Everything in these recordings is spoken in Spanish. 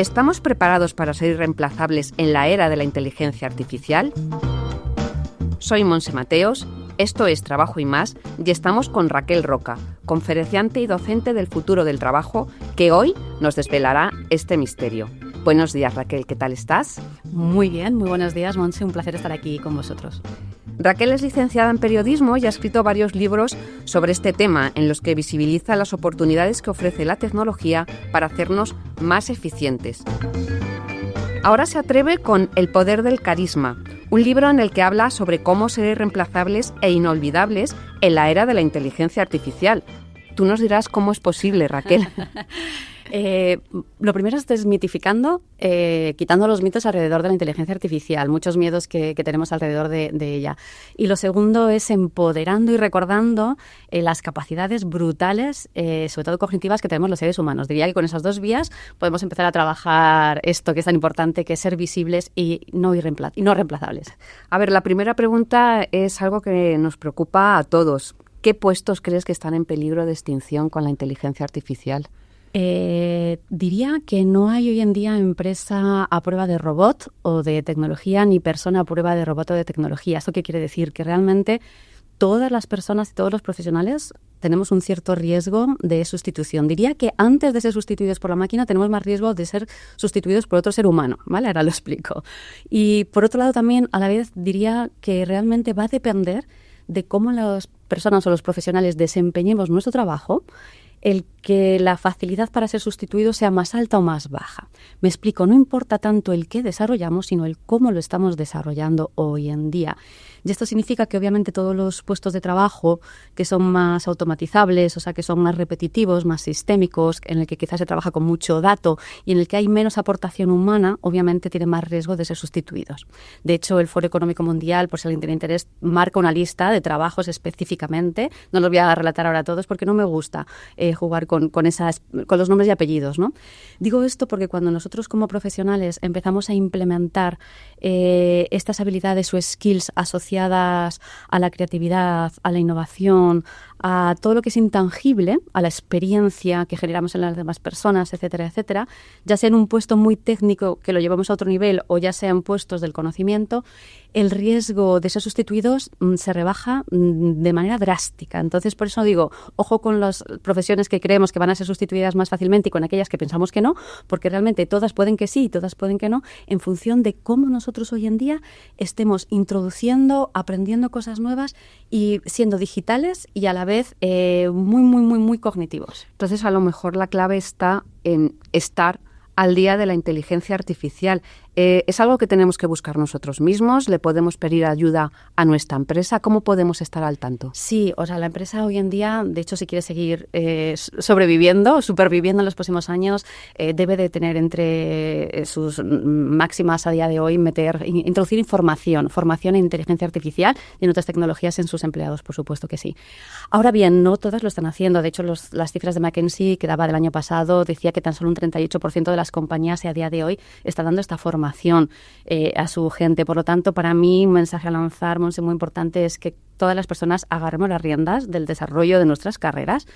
¿Estamos preparados para ser irreemplazables en la era de la inteligencia artificial? Soy Montse Mateos, esto es Trabajo y Más, y estamos con Raquel Roca, conferenciante y docente del futuro del trabajo, que hoy nos desvelará este misterio. Buenos días, Raquel, ¿qué tal estás? Muy bien, muy buenos días, Montse, un placer estar aquí con vosotros. Raquel es licenciada en periodismo y ha escrito varios libros sobre este tema, en los que visibiliza las oportunidades que ofrece la tecnología para hacernos más eficientes. Ahora se atreve con El poder del carisma, un libro en el que habla sobre cómo ser irreemplazables e inolvidables en la era de la inteligencia artificial. Tú nos dirás cómo es posible, Raquel. Lo primero es desmitificando, quitando los mitos alrededor de la inteligencia artificial, muchos miedos que tenemos alrededor de ella. Y lo segundo es empoderando y recordando las capacidades brutales, sobre todo cognitivas, que tenemos los seres humanos. Diría que con esas dos vías podemos empezar a trabajar esto que es tan importante, que es ser visibles y no reemplazables. A ver, la primera pregunta es algo que nos preocupa a todos. ¿Qué puestos crees que están en peligro de extinción con la inteligencia artificial? Diría que no hay hoy en día empresa a prueba de robot o de tecnología ni persona a prueba de robot o de tecnología. ¿Esto qué quiere decir? Que realmente todas las personas y todos los profesionales tenemos un cierto riesgo de sustitución. Diría que antes de ser sustituidos por la máquina tenemos más riesgo de ser sustituidos por otro ser humano, ¿vale? Ahora lo explico. Y por otro lado también, a la vez, diría que realmente va a depender de cómo las personas o los profesionales desempeñemos nuestro trabajo, el que la facilidad para ser sustituido sea más alta o más baja. Me explico, no importa tanto el qué desarrollamos, sino el cómo lo estamos desarrollando hoy en día. Y esto significa que obviamente todos los puestos de trabajo que son más automatizables, o sea, que son más repetitivos, más sistémicos, en el que quizás se trabaja con mucho dato y en el que hay menos aportación humana, obviamente tienen más riesgo de ser sustituidos. De hecho, el Foro Económico Mundial, por si alguien tiene interés, marca una lista de trabajos específicamente. No los voy a relatar ahora todos porque no me gusta jugar con los nombres y apellidos, ¿no? Digo esto porque cuando nosotros como profesionales empezamos a implementar estas habilidades o skills asociadas a la creatividad, a la innovación, a todo lo que es intangible, a la experiencia que generamos en las demás personas, etcétera, etcétera, ya sea en un puesto muy técnico que lo llevamos a otro nivel o ya sea en puestos del conocimiento, el riesgo de ser sustituidos se rebaja de manera drástica. Entonces, por eso digo, ojo con las profesiones que creemos que van a ser sustituidas más fácilmente y con aquellas que pensamos que no, porque realmente todas pueden que sí y todas pueden que no, en función de cómo nosotros hoy en día estemos introduciendo, aprendiendo cosas nuevas y siendo digitales y a la vez muy cognitivos. Entonces, a lo mejor la clave está en estar al día de la inteligencia artificial. ¿Es algo que tenemos que buscar nosotros mismos? ¿Le podemos pedir ayuda a nuestra empresa? ¿Cómo podemos estar al tanto? Sí, o sea, la empresa hoy en día, de hecho, si quiere seguir superviviendo en los próximos años, debe de tener entre sus máximas a día de hoy introducir formación en inteligencia artificial y en otras tecnologías en sus empleados, por supuesto que sí. Ahora bien, no todas lo están haciendo. De hecho, las cifras de McKinsey que daba del año pasado decía que tan solo un 38% de las compañías a día de hoy está dando esta formación a su gente. Por lo tanto, para mí, un mensaje a lanzar, Monse, muy importante es que todas las personas agarremos las riendas del desarrollo de nuestras carreras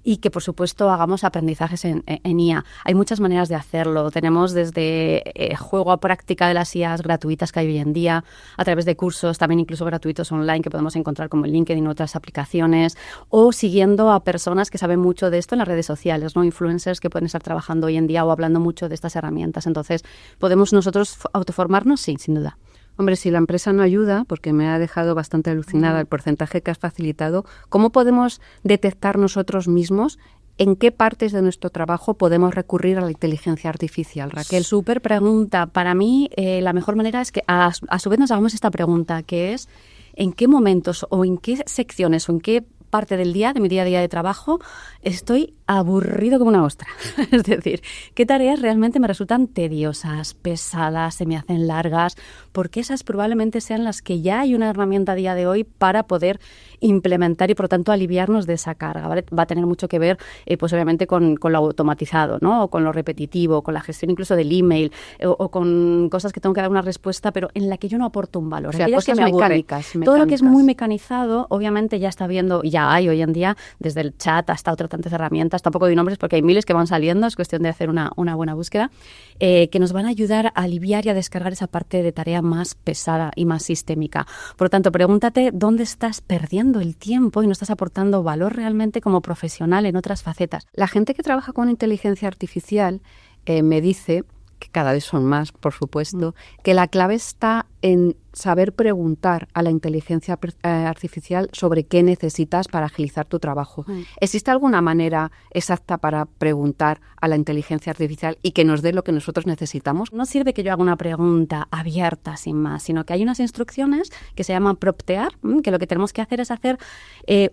y que, por supuesto, hagamos aprendizajes en IA. Hay muchas maneras de hacerlo. Tenemos desde juego a práctica de las IAs gratuitas que hay hoy en día, a través de cursos también incluso gratuitos online que podemos encontrar como en LinkedIn u otras aplicaciones, o siguiendo a personas que saben mucho de esto en las redes sociales, ¿no? Influencers que pueden estar trabajando hoy en día o hablando mucho de estas herramientas. Entonces, ¿podemos nosotros autoformarnos? Sí, sin duda. Hombre, si la empresa no ayuda, porque me ha dejado bastante alucinada el porcentaje que has facilitado, ¿cómo podemos detectar nosotros mismos en qué partes de nuestro trabajo podemos recurrir a la inteligencia artificial, Raquel? Súper pregunta. Para mí, la mejor manera es que a su vez nos hagamos esta pregunta, que es ¿en qué momentos o en qué secciones o en qué parte del día, de mi día a día de trabajo, estoy aburrido como una ostra? Es decir, ¿qué tareas realmente me resultan tediosas, pesadas, se me hacen largas? Porque esas probablemente sean las que ya hay una herramienta a día de hoy para poder implementar y, por lo tanto, aliviarnos de esa carga, ¿vale? Va a tener mucho que ver, pues obviamente, con lo automatizado, ¿no? O con lo repetitivo, con la gestión incluso del email, o con cosas que tengo que dar una respuesta, pero en la que yo no aporto un valor. O sea, cosas mecánicas. Todo lo que es muy mecanizado, obviamente, ya está viendo, ya hay hoy en día, desde el chat hasta otras tantas herramientas, herramientas, tampoco doy nombres porque hay miles que van saliendo, es cuestión de hacer una buena búsqueda, que nos van a ayudar a aliviar y a descargar esa parte de tarea más pesada y más sistémica. Por lo tanto, pregúntate dónde estás perdiendo el tiempo y no estás aportando valor realmente como profesional en otras facetas. La gente que trabaja con inteligencia artificial me dice, que cada vez son más, por supuesto, que la clave está en saber preguntar a la inteligencia artificial sobre qué necesitas para agilizar tu trabajo. ¿Existe alguna manera exacta para preguntar a la inteligencia artificial y que nos dé lo que nosotros necesitamos? No sirve que yo haga una pregunta abierta sin más, sino que hay unas instrucciones que se llaman promptear, que lo que tenemos que hacer es hacer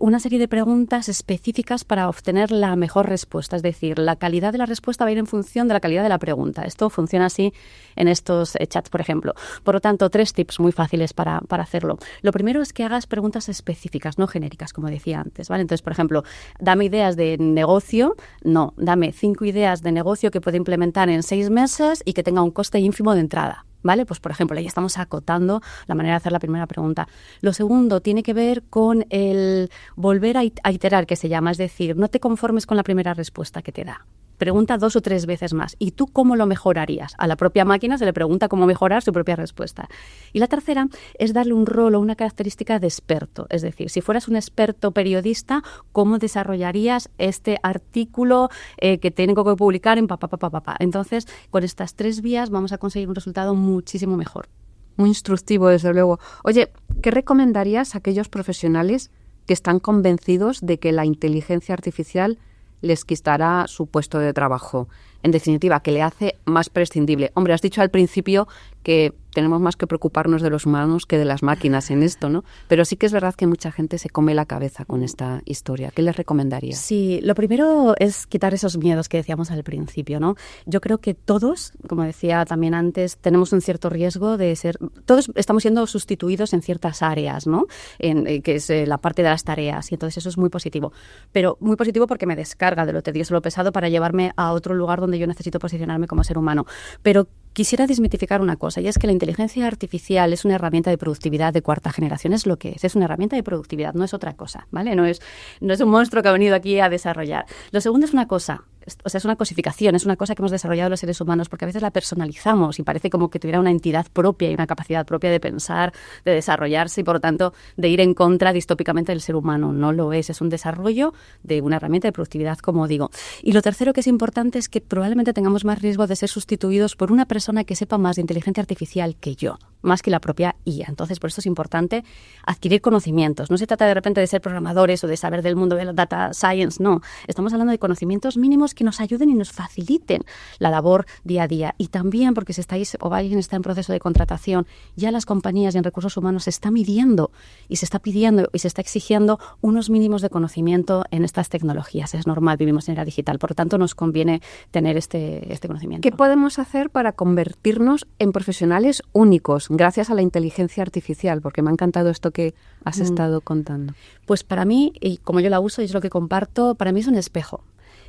una serie de preguntas específicas para obtener la mejor respuesta. Es decir, la calidad de la respuesta va a ir en función de la calidad de la pregunta. Esto funciona así en estos chats, por ejemplo. Por lo tanto, 3 tips muy fáciles para hacerlo. Lo primero es que hagas preguntas específicas, no genéricas, como decía antes, ¿vale? Entonces, por ejemplo, dame ideas de negocio. No, dame 5 ideas de negocio que pueda implementar en 6 meses y que tenga un coste ínfimo de entrada. ¿Vale? Pues, por ejemplo, ahí estamos acotando la manera de hacer la primera pregunta. Lo segundo tiene que ver con el volver a iterar, que se llama, es decir, no te conformes con la primera respuesta que te da. Pregunta 2 o 3 veces más. ¿Y tú cómo lo mejorarías? A la propia máquina se le pregunta cómo mejorar su propia respuesta. Y la tercera es darle un rol o una característica de experto. Es decir, si fueras un experto periodista, ¿cómo desarrollarías este artículo que tengo que publicar en papá? Entonces, con estas 3 vías vamos a conseguir un resultado muchísimo mejor. Muy instructivo, desde luego. Oye, ¿qué recomendarías a aquellos profesionales que están convencidos de que la inteligencia artificial les quitará su puesto de trabajo? En definitiva, que le hace más prescindible. Hombre, has dicho al principio que tenemos más que preocuparnos de los humanos que de las máquinas en esto, ¿no? Pero sí que es verdad que mucha gente se come la cabeza con esta historia. ¿Qué les recomendarías? Sí, lo primero es quitar esos miedos que decíamos al principio, ¿no? Yo creo que todos, como decía también antes, tenemos un cierto riesgo de ser... Todos estamos siendo sustituidos en ciertas áreas, ¿no? Que es la parte de las tareas, y entonces eso es muy positivo. Pero muy positivo porque me descarga de lo tedioso, lo pesado, para llevarme a otro lugar donde yo necesito posicionarme como ser humano. Pero quisiera desmitificar una cosa, y es que la inteligencia artificial es una herramienta de productividad de 4ª generación. Es lo que es una herramienta de productividad, no es otra cosa, ¿vale? No es un monstruo que ha venido aquí a desarrollar. Lo segundo es una cosa, o sea, es una cosificación, es una cosa que hemos desarrollado los seres humanos, porque a veces la personalizamos y parece como que tuviera una entidad propia y una capacidad propia de pensar, de desarrollarse y, por lo tanto, de ir en contra distópicamente del ser humano. No lo es un desarrollo de una herramienta de productividad, como digo. Y lo tercero que es importante es que probablemente tengamos más riesgo de ser sustituidos por una persona que sepa más de inteligencia artificial que yo, más que la propia IA. Entonces, por eso es importante adquirir conocimientos. No se trata de repente de ser programadores o de saber del mundo de la data science, no. Estamos hablando de conocimientos mínimos que nos ayuden y nos faciliten la labor día a día. Y también porque si estáis o alguien está en proceso de contratación, ya las compañías y en recursos humanos se está midiendo y se está pidiendo y se está exigiendo unos mínimos de conocimiento en estas tecnologías. Es normal, vivimos en era digital, por lo tanto nos conviene tener este conocimiento. ¿Qué podemos hacer para convertirnos en profesionales únicos gracias a la inteligencia artificial? Porque me ha encantado esto que has estado contando. Pues para mí, y como yo la uso y es lo que comparto, para mí es un espejo.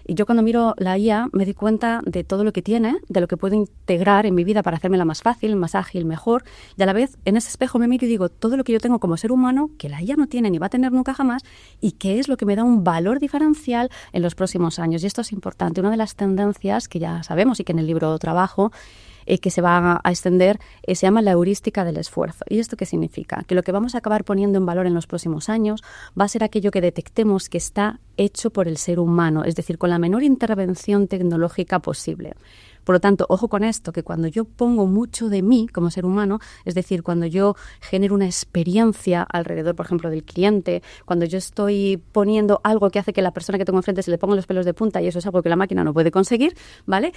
Y yo cuando miro la IA me doy cuenta de todo lo que tiene, de lo que puedo integrar en mi vida para hacérmela más fácil, más ágil, mejor. Y a la vez en ese espejo me miro y digo todo lo que yo tengo como ser humano, que la IA no tiene ni va a tener nunca jamás, y que es lo que me da un valor diferencial en los próximos años. Y esto es importante. Una de las tendencias que ya sabemos y que en el libro trabajo, que se va a extender, se llama la heurística del esfuerzo. ¿Y esto qué significa? Que lo que vamos a acabar poniendo en valor en los próximos años va a ser aquello que detectemos que está hecho por el ser humano, es decir, con la menor intervención tecnológica posible. Por lo tanto, ojo con esto, que cuando yo pongo mucho de mí como ser humano, es decir, cuando yo genero una experiencia alrededor, por ejemplo, del cliente, cuando yo estoy poniendo algo que hace que la persona que tengo enfrente se le pongan los pelos de punta, y eso es algo que la máquina no puede conseguir, ¿vale?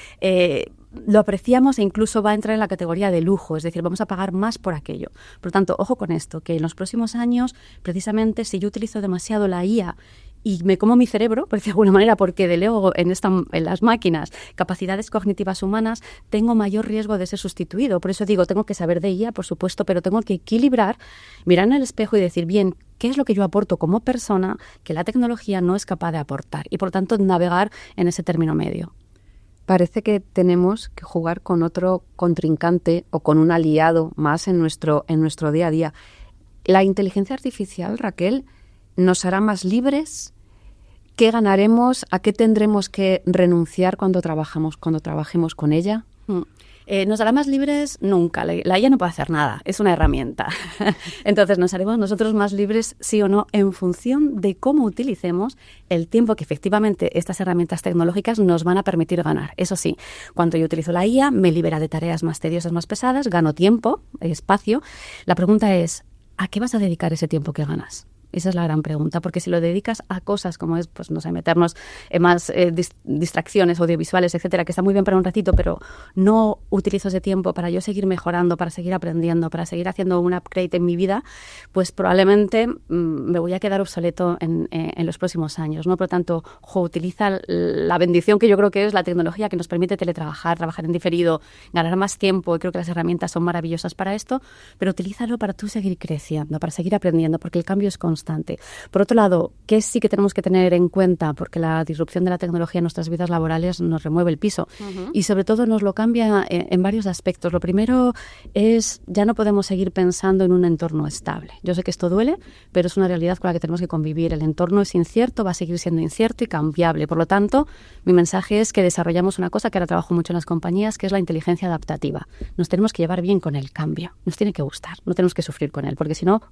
Lo apreciamos e incluso va a entrar en la categoría de lujo, es decir, vamos a pagar más por aquello. Por lo tanto, ojo con esto, que en los próximos años, precisamente, si yo utilizo demasiado la IA y me como mi cerebro, por decirlo de alguna manera, porque delego en las máquinas capacidades cognitivas humanas, tengo mayor riesgo de ser sustituido. Por eso digo, tengo que saber de IA, por supuesto, pero tengo que equilibrar, mirar en el espejo y decir, bien, ¿qué es lo que yo aporto como persona que la tecnología no es capaz de aportar? Y, por lo tanto, navegar en ese término medio. Parece que tenemos que jugar con otro contrincante o con un aliado más en nuestro día a día. La inteligencia artificial, Raquel, ¿nos hará más libres? ¿Qué ganaremos? ¿A qué tendremos que renunciar cuando trabajemos con ella? ¿Nos hará más libres? Nunca. La IA no puede hacer nada, es una herramienta. Entonces, ¿nos haremos nosotros más libres, sí o no, en función de cómo utilicemos el tiempo que efectivamente estas herramientas tecnológicas nos van a permitir ganar? Eso sí, cuando yo utilizo la IA, me libera de tareas más tediosas, más pesadas, gano tiempo, espacio. La pregunta es, ¿a qué vas a dedicar ese tiempo que ganas? Esa es la gran pregunta, porque si lo dedicas a cosas como es, pues no sé, meternos en más distracciones audiovisuales, etcétera, que está muy bien para un ratito, pero no utilizo ese tiempo para yo seguir mejorando, para seguir aprendiendo, para seguir haciendo un upgrade en mi vida, pues probablemente me voy a quedar obsoleto en los próximos años, ¿no? Por lo tanto, utiliza la bendición que yo creo que es la tecnología que nos permite teletrabajar, trabajar en diferido, ganar más tiempo, y creo que las herramientas son maravillosas para esto, pero utilízalo para tú seguir creciendo, para seguir aprendiendo, porque el cambio es constante. Por otro lado, ¿qué sí que tenemos que tener en cuenta? Porque la disrupción de la tecnología en nuestras vidas laborales nos remueve el piso y sobre todo nos lo cambia en varios aspectos. Lo primero es, ya no podemos seguir pensando en un entorno estable. Yo sé que esto duele, pero es una realidad con la que tenemos que convivir. El entorno es incierto, va a seguir siendo incierto y cambiable. Por lo tanto, mi mensaje es que desarrollamos una cosa que ahora trabajo mucho en las compañías, que es la inteligencia adaptativa. Nos tenemos que llevar bien con el cambio. Nos tiene que gustar, no tenemos que sufrir con él, porque si no,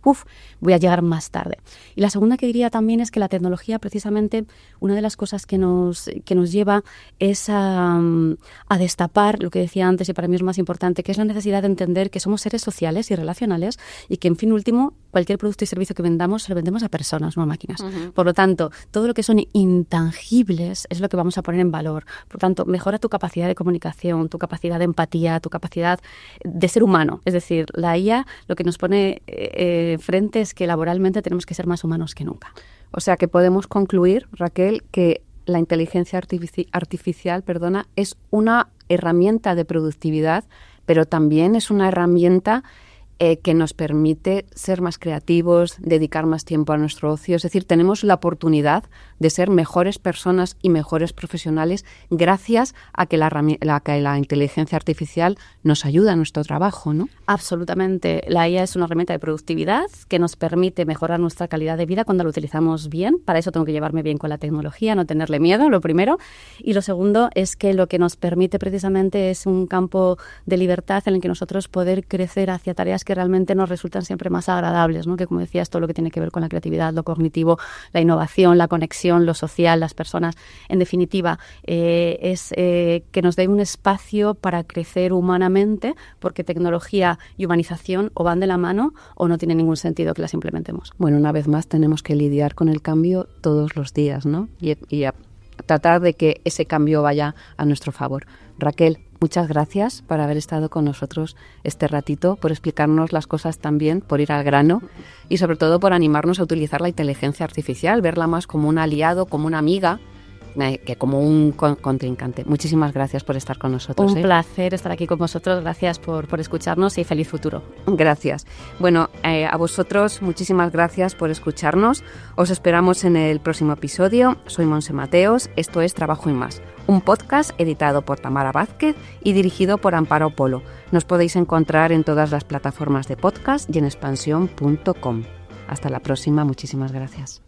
voy a llegar más tarde. Y la segunda que diría también es que la tecnología, precisamente, una de las cosas que nos lleva es a destapar lo que decía antes, y para mí es más importante, que es la necesidad de entender que somos seres sociales y relacionales y que, en fin último, cualquier producto y servicio que vendamos, se lo vendemos a personas, no a máquinas. Por lo tanto, todo lo que son intangibles es lo que vamos a poner en valor. Por lo tanto, mejora tu capacidad de comunicación, tu capacidad de empatía, tu capacidad de ser humano. Es decir, la IA lo que nos pone frente es que laboralmente tenemos que ser más humanos que nunca. O sea que podemos concluir, Raquel, que la inteligencia artificial, es una herramienta de productividad, pero también es una herramienta que nos permite ser más creativos, dedicar más tiempo a nuestro ocio. Es decir, tenemos la oportunidad de ser mejores personas y mejores profesionales gracias a que la inteligencia artificial nos ayuda en nuestro trabajo, ¿no? Absolutamente. La IA es una herramienta de productividad que nos permite mejorar nuestra calidad de vida cuando la utilizamos bien. Para eso tengo que llevarme bien con la tecnología, no tenerle miedo, lo primero. Y lo segundo es que lo que nos permite precisamente es un campo de libertad en el que nosotros poder crecer hacia tareas que realmente nos resultan siempre más agradables, ¿no? Que, como decías, todo lo que tiene que ver con la creatividad, lo cognitivo, la innovación, la conexión, lo social, las personas. En definitiva, es que nos dé un espacio para crecer humanamente, porque tecnología y humanización o van de la mano o no tiene ningún sentido que las implementemos. Bueno, una vez más tenemos que lidiar con el cambio todos los días, ¿no? Y a tratar de que ese cambio vaya a nuestro favor. Raquel, muchas gracias por haber estado con nosotros este ratito, por explicarnos las cosas tan bien, por ir al grano y sobre todo por animarnos a utilizar la inteligencia artificial, verla más como un aliado, como una amiga, que como un contrincante. Muchísimas gracias por estar con nosotros. Un placer estar aquí con vosotros. Gracias por escucharnos y feliz futuro. Gracias. Bueno, a vosotros muchísimas gracias por escucharnos. Os esperamos en el próximo episodio. Soy Monse Mateos. Esto es Trabajo y Más, un podcast editado por Tamara Vázquez y dirigido por Amparo Polo. Nos podéis encontrar en todas las plataformas de podcast y en expansión.com. Hasta la próxima. Muchísimas gracias.